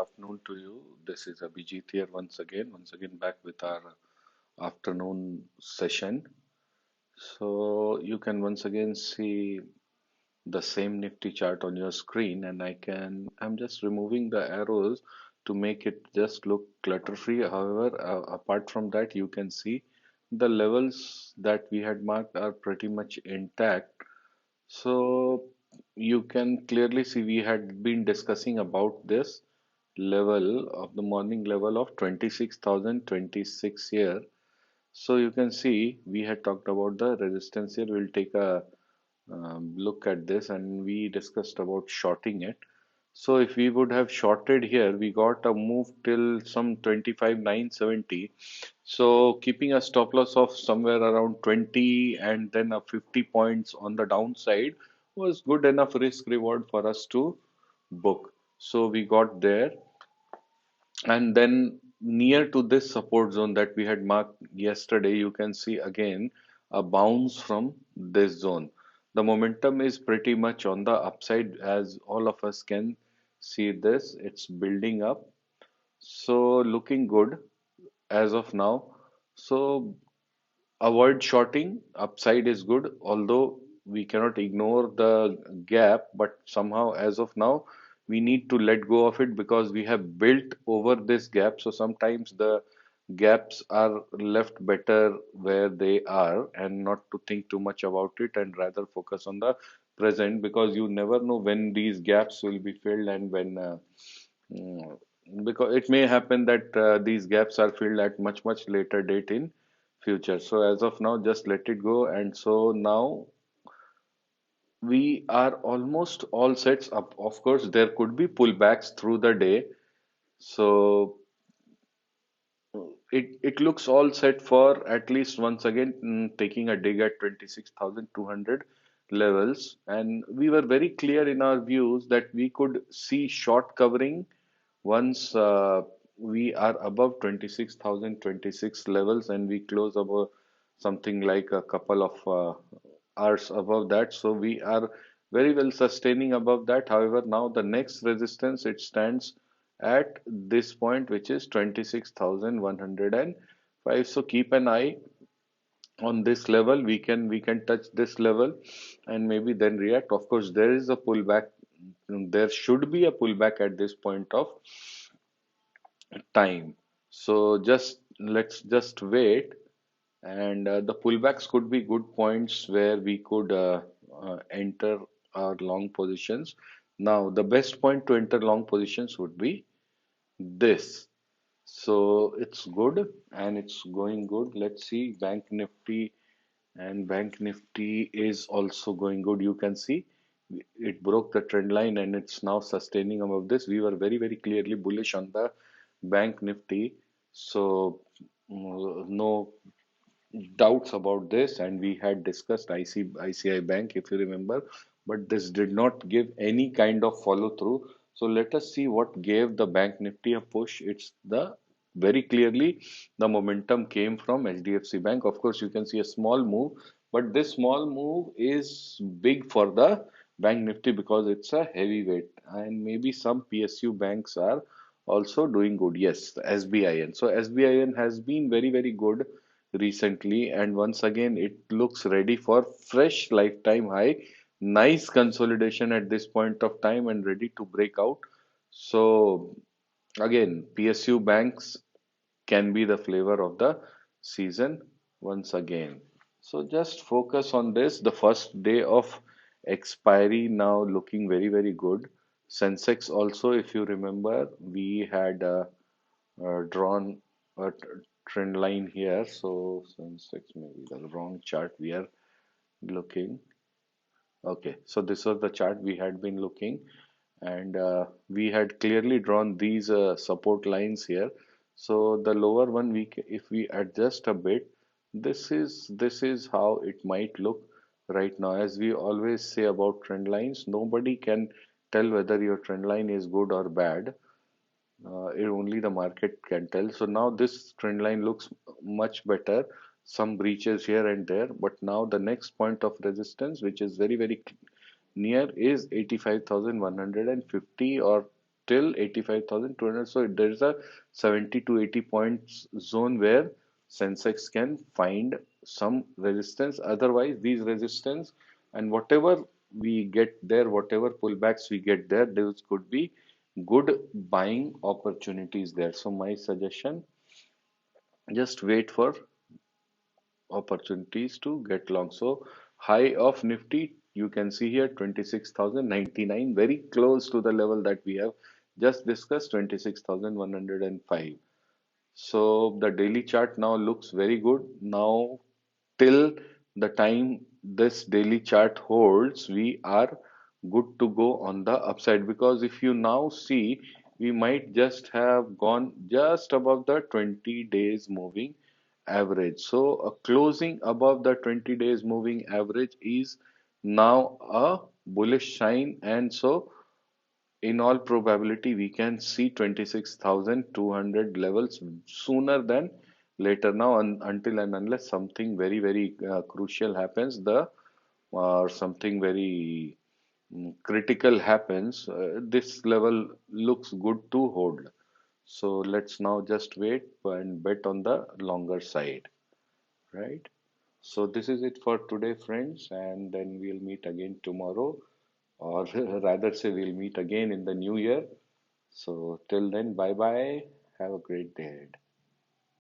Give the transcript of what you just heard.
Afternoon to you. This is Abhijeet here once again back with our afternoon session. So you can once again see the same Nifty chart on your screen, and I'm just removing the arrows to make it just look clutter-free. However, apart from that, you can see the levels that we had marked are pretty much intact. So you can clearly see we had been discussing about this level of the morning level of 26,026 here. So you can see we had talked about the resistance here. We'll take a look at this and we discussed about shorting it. So if we would have shorted here, we got a move till some 25,970. So keeping a stop loss of somewhere around 20 and then a 50 points on the downside was good enough risk reward for us to book. So we got there, and then near to this support zone that we had marked yesterday, you can see again a bounce from this zone. The momentum is pretty much on the upside, as all of us can see this. It's building up. So looking good as of now. So avoid shorting. Upside is good, although we cannot ignore the gap, but somehow as of now, we need to let go of it because we have built over this gap. So sometimes the gaps are left better where they are and not to think too much about it and rather focus on the present, because you never know when these gaps will be filled and when mm, because it may happen that these gaps are filled at much later date in future. So as of now, just let it go. And so now we are almost all sets up. Of course, there could be pullbacks through the day. So it looks all set for at least once again taking a dig at 26,200 levels. And we were very clear in our views that we could see short covering once we are above 26,026 levels and we close above something like a couple of hours above that. So we are very well sustaining above that. However, now the next resistance it stands at this point, which is 26,105. So keep an eye on this level. We can touch this level and maybe then react. Of course, there is a pullback. There should be a pullback at this point of time. So let's just wait, and the pullbacks could be good points where we could enter our long positions. Now, the best point to enter long positions would be this. So it's good and it's going good. Let's see, Bank Nifty is also going good. You can see it broke the trend line and it's now sustaining above this. We were very clearly bullish on the Bank Nifty. So no doubts about this, and we had discussed ICICI Bank, if you remember, but this did not give any kind of follow through. So let us see what gave the Bank Nifty a push. It's the very clearly the momentum came from HDFC Bank. Of course, you can see a small move, but this small move is big for the Bank Nifty because it's a heavyweight, and maybe some PSU banks are also doing good. Yes, SBIN. So SBIN has been very good recently, and once again it looks ready for fresh lifetime high. Nice consolidation at this point of time and ready to break out. So again, PSU banks can be the flavor of the season once again. So just focus on this. The first day of expiry now looking very good. Sensex also, if you remember, we had drawn a trend line here. So Sensex, maybe the wrong chart we are looking. Okay, so this was the chart we had been looking, and we had clearly drawn these support lines here. So the lower one, if we adjust a bit, this is how it might look right now. As we always say about trend lines, nobody can tell whether your trend line is good or bad. Only the market can tell. So now this trend line looks much better. Some breaches here and there, but now the next point of resistance, which is very near, is 85,150 or till 85,200. So there is a 70 to 80 points zone where Sensex can find some resistance. Otherwise, these resistance and whatever we get there, whatever pullbacks we get there, those could be good buying opportunities there. So my suggestion, just wait for opportunities to get long. So high of Nifty, you can see here 26,099, very close to the level that we have just discussed, 26,105. So the daily chart now looks very good. Now till the time this daily chart holds, we are good to go on the upside, because if you now see, we might just have gone just above the 20 days moving average. So a closing above the 20 days moving average is now a bullish sign, and so in all probability we can see 26,200 levels sooner than later. Now until and unless something very crucial happens, the or something very critical happens, this level looks good to hold. So let's now just wait and bet on the longer side, right? So this is it for today, friends, and then we'll meet again tomorrow, or rather say we'll meet again in the new year. So till then, bye bye. Have a great day ahead.